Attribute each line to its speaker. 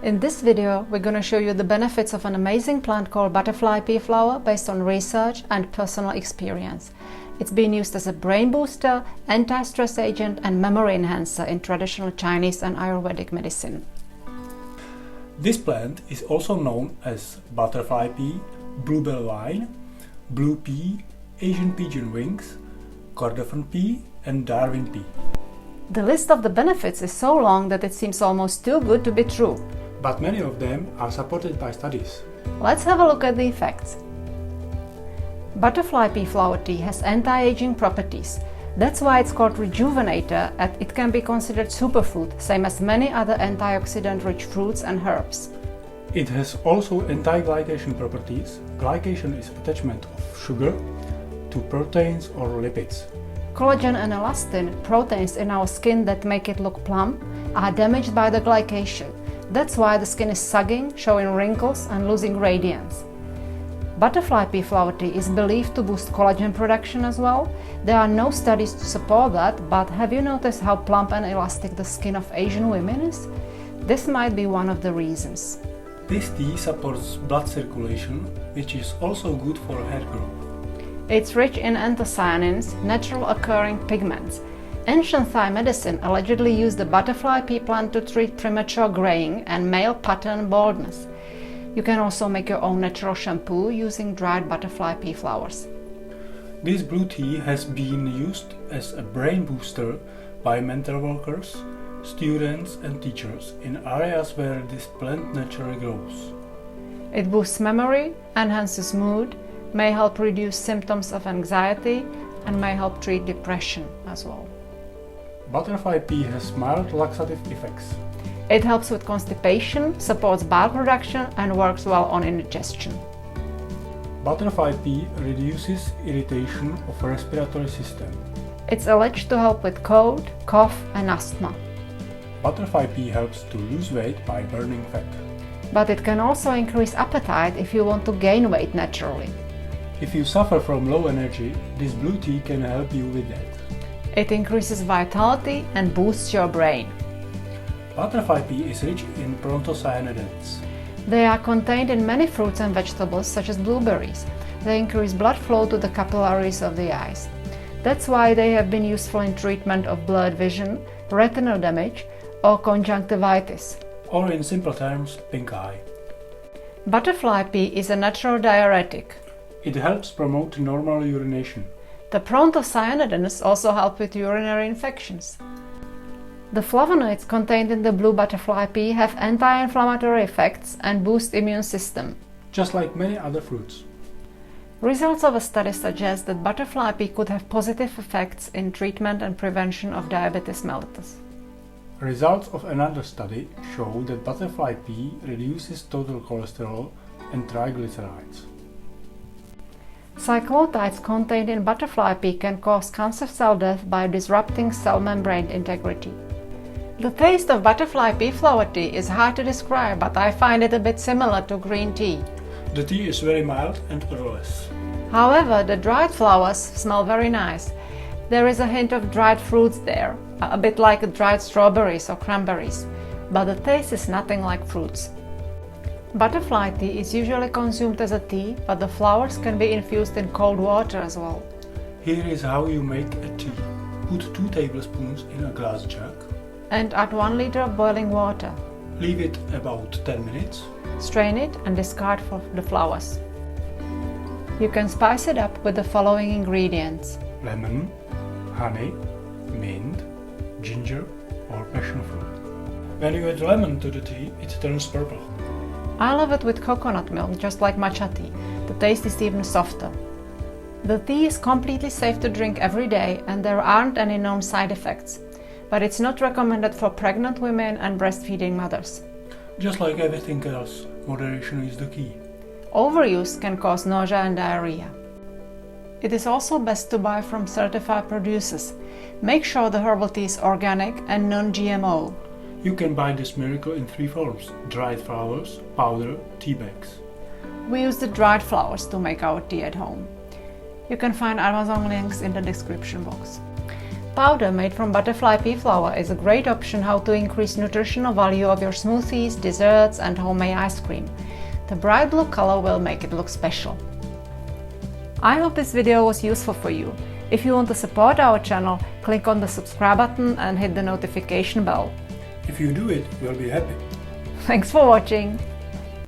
Speaker 1: In this video, we're going to show you the benefits of an amazing plant called butterfly pea flower based on research and personal experience. It's been used as a brain booster, anti-stress agent and memory enhancer in traditional Chinese and Ayurvedic medicine.
Speaker 2: This plant is also known as butterfly pea, bluebell vine, blue pea, Asian pigeon wings, Kordofan pea and Darwin pea.
Speaker 1: The list of the benefits is so long that it seems almost too good to be true.
Speaker 2: But many of them are supported by studies.
Speaker 1: Let's have a look at the effects. Butterfly pea flower tea has anti-aging properties. That's why it's called rejuvenator, and it can be considered superfood, same as many other antioxidant-rich fruits and herbs.
Speaker 2: It has also anti-glycation properties. Glycation is attachment of sugar to proteins or lipids.
Speaker 1: Collagen and elastin, proteins in our skin that make it look plump, are damaged by the glycation. That's why the skin is sagging, showing wrinkles and losing radiance. Butterfly pea flower tea is believed to boost collagen production as well. There are no studies to support that, but have you noticed how plump and elastic the skin of Asian women is? This might be one of the reasons.
Speaker 2: This tea supports blood circulation, which is also good for hair growth.
Speaker 1: It's rich in anthocyanins, natural occurring pigments. Ancient Thai medicine allegedly used the butterfly pea plant to treat premature graying and male pattern baldness. You can also make your own natural shampoo using dried butterfly pea flowers.
Speaker 2: This blue tea has been used as a brain booster by mental workers, students and teachers in areas where this plant naturally grows.
Speaker 1: It boosts memory, enhances mood, may help reduce symptoms of anxiety, and may help treat depression as well.
Speaker 2: Butterfly pea has mild laxative effects.
Speaker 1: It helps with constipation, supports bile production, and works well on indigestion.
Speaker 2: Butterfly pea reduces irritation of the respiratory system.
Speaker 1: It's alleged to help with cold, cough, and asthma.
Speaker 2: Butterfly pea helps to lose weight by burning fat.
Speaker 1: But it can also increase appetite if you want to gain weight naturally.
Speaker 2: If you suffer from low energy, this blue tea can help you with that.
Speaker 1: It increases vitality and boosts your brain.
Speaker 2: Butterfly pea is rich in proanthocyanidins.
Speaker 1: They are contained in many fruits and vegetables such as blueberries. They increase blood flow to the capillaries of the eyes. That's why they have been useful in treatment of blurred vision, retinal damage, or conjunctivitis.
Speaker 2: Or in simple terms, pink eye.
Speaker 1: Butterfly pea is a natural diuretic.
Speaker 2: It helps promote normal urination.
Speaker 1: The proanthocyanidins also help with urinary infections. The flavonoids contained in the blue butterfly pea have anti-inflammatory effects and boost immune system.
Speaker 2: Just like many other fruits.
Speaker 1: Results of a study suggest that butterfly pea could have positive effects in treatment and prevention of diabetes mellitus.
Speaker 2: Results of another study show that butterfly pea reduces total cholesterol and triglycerides.
Speaker 1: Cyclotides contained in butterfly pea can cause cancer cell death by disrupting cell membrane integrity. The taste of butterfly pea flower tea is hard to describe, but I find it a bit similar to green tea.
Speaker 2: The tea is very mild and odorless.
Speaker 1: However, the dried flowers smell very nice. There is a hint of dried fruits there, a bit like dried strawberries or cranberries, but the taste is nothing like fruits. Butterfly tea is usually consumed as a tea, but the flowers can be infused in cold water as well.
Speaker 2: Here is how you make a tea. Put 2 tablespoons in a glass jug.
Speaker 1: And add 1 liter of boiling water.
Speaker 2: Leave it about 10 minutes.
Speaker 1: Strain it and discard for the flowers. You can spice it up with the following ingredients:
Speaker 2: lemon, honey, mint, ginger or passion fruit. When you add lemon to the tea, it turns purple.
Speaker 1: I love it with coconut milk, just like matcha tea. The taste is even softer. The tea is completely safe to drink every day and there aren't any known side effects. But it's not recommended for pregnant women and breastfeeding mothers.
Speaker 2: Just like everything else, moderation is the key.
Speaker 1: Overuse can cause nausea and diarrhea. It is also best to buy from certified producers. Make sure the herbal tea is organic and non-GMO.
Speaker 2: You can buy this miracle in 3 forms: dried flowers, powder, tea bags.
Speaker 1: We use the dried flowers to make our tea at home. You can find Amazon links in the description box. Powder made from butterfly pea flower is a great option how to increase nutritional value of your smoothies, desserts and homemade ice cream. The bright blue color will make it look special. I hope this video was useful for you. If you want to support our channel, click on the subscribe button and hit the notification bell.
Speaker 2: If you do it, we'll be happy.
Speaker 1: Thanks for watching!